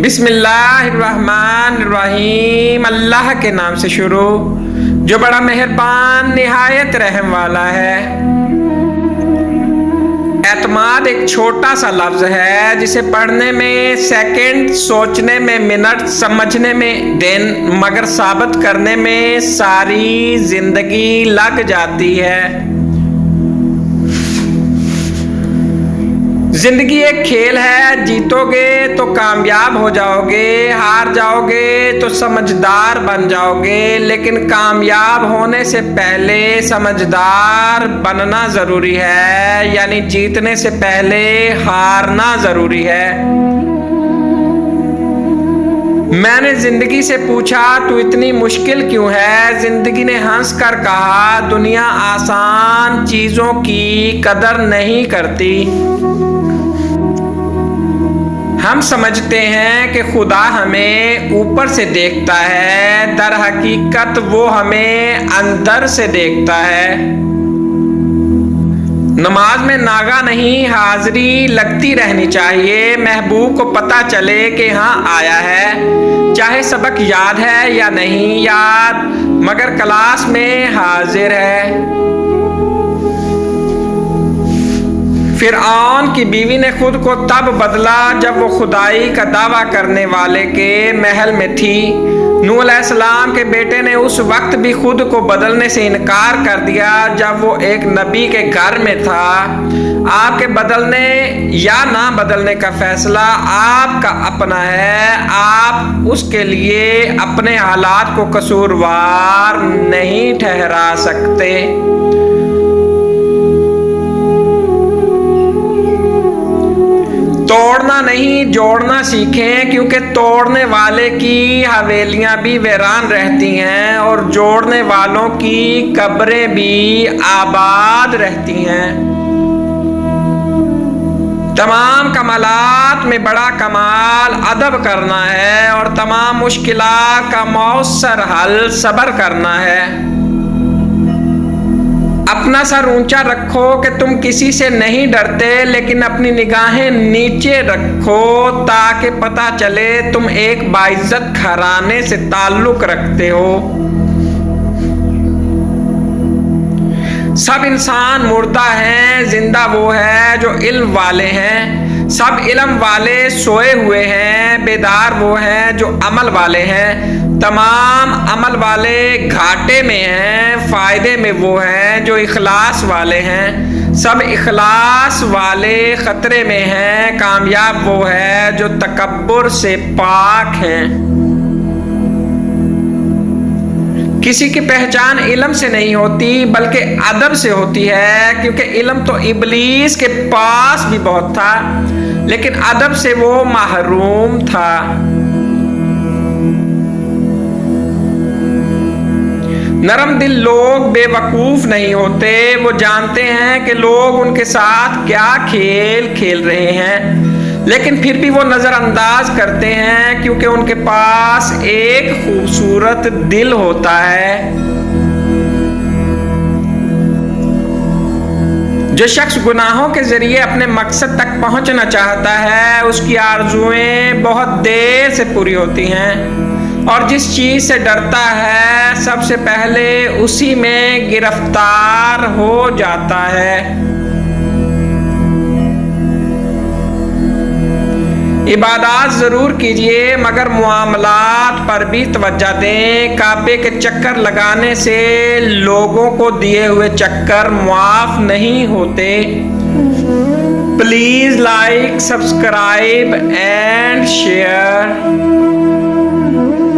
بسم اللہ الرحمن الرحیم، اللہ کے نام سے شروع جو بڑا مہربان نہایت رحم والا ہے۔ اعتماد ایک چھوٹا سا لفظ ہے جسے پڑھنے میں سیکنڈ، سوچنے میں منٹ، سمجھنے میں دن، مگر ثابت کرنے میں ساری زندگی لگ جاتی ہے۔ زندگی ایک کھیل ہے، جیتو گے تو کامیاب ہو جاؤ گے، ہار جاؤ گے تو سمجھدار بن جاؤ گے، لیکن کامیاب ہونے سے پہلے سمجھدار بننا ضروری ہے، یعنی جیتنے سے پہلے ہارنا ضروری ہے۔ میں نے زندگی سے پوچھا تو اتنی مشکل کیوں ہے؟ زندگی نے ہنس کر کہا دنیا آسان چیزوں کی قدر نہیں کرتی۔ ہم سمجھتے ہیں کہ خدا ہمیں اوپر سے دیکھتا ہے، در حقیقت وہ ہمیں اندر سے دیکھتا ہے۔ نماز میں ناغہ نہیں حاضری لگتی رہنی چاہیے، محبوب کو پتہ چلے کہ ہاں آیا ہے، چاہے سبق یاد ہے یا نہیں یاد، مگر کلاس میں حاضر ہے۔ فرعون کی بیوی نے خود کو تب بدلا جب وہ خدائی کا دعویٰ کرنے والے کے محل میں تھی۔ نوح علیہ السلام کے بیٹے نے اس وقت بھی خود کو بدلنے سے انکار کر دیا جب وہ ایک نبی کے گھر میں تھا۔ آپ کے بدلنے یا نہ بدلنے کا فیصلہ آپ کا اپنا ہے، آپ اس کے لیے اپنے حالات کو قصوروار نہیں ٹھہرا سکتے۔ توڑنا نہیں جوڑنا سیکھیں، کیونکہ توڑنے والے کی حویلیاں بھی ویران رہتی ہیں اور جوڑنے والوں کی قبریں بھی آباد رہتی ہیں۔ تمام کمالات میں بڑا کمال ادب کرنا ہے اور تمام مشکلات کا مؤثر حل صبر کرنا ہے۔ اپنا سر اونچا رکھو کہ تم کسی سے نہیں ڈرتے، لیکن اپنی نگاہیں نیچے رکھو تاکہ پتہ چلے تم ایک باعزت گھرانے سے تعلق رکھتے ہو۔ سب انسان مردہ ہیں، زندہ وہ ہے جو علم والے ہیں۔ سب علم والے سوئے ہوئے ہیں، بیدار وہ ہیں جو عمل والے ہیں۔ تمام عمل والے گھاٹے میں ہیں، فائدے میں وہ ہیں جو اخلاص والے ہیں۔ سب اخلاص والے خطرے میں ہیں، کامیاب وہ ہے جو تکبر سے پاک ہیں۔ کسی کی پہچان علم سے نہیں ہوتی بلکہ ادب سے ہوتی ہے، کیونکہ علم تو ابلیس کے پاس بھی بہت تھا لیکن ادب سے وہ محروم تھا۔ نرم دل لوگ بے وقوف نہیں ہوتے، وہ جانتے ہیں کہ لوگ ان کے ساتھ کیا کھیل کھیل رہے ہیں، لیکن پھر بھی وہ نظر انداز کرتے ہیں کیونکہ ان کے پاس ایک خوبصورت دل ہوتا ہے۔ جو شخص گناہوں کے ذریعے اپنے مقصد تک پہنچنا چاہتا ہے اس کی آرزوئیں بہت دیر سے پوری ہوتی ہیں، اور جس چیز سے ڈرتا ہے سب سے پہلے اسی میں گرفتار ہو جاتا ہے۔ عبادات ضرور کیجئے مگر معاملات پر بھی توجہ دیں۔ کعبے کے چکر لگانے سے لوگوں کو دیے ہوئے چکر معاف نہیں ہوتے۔ Please like, subscribe and share.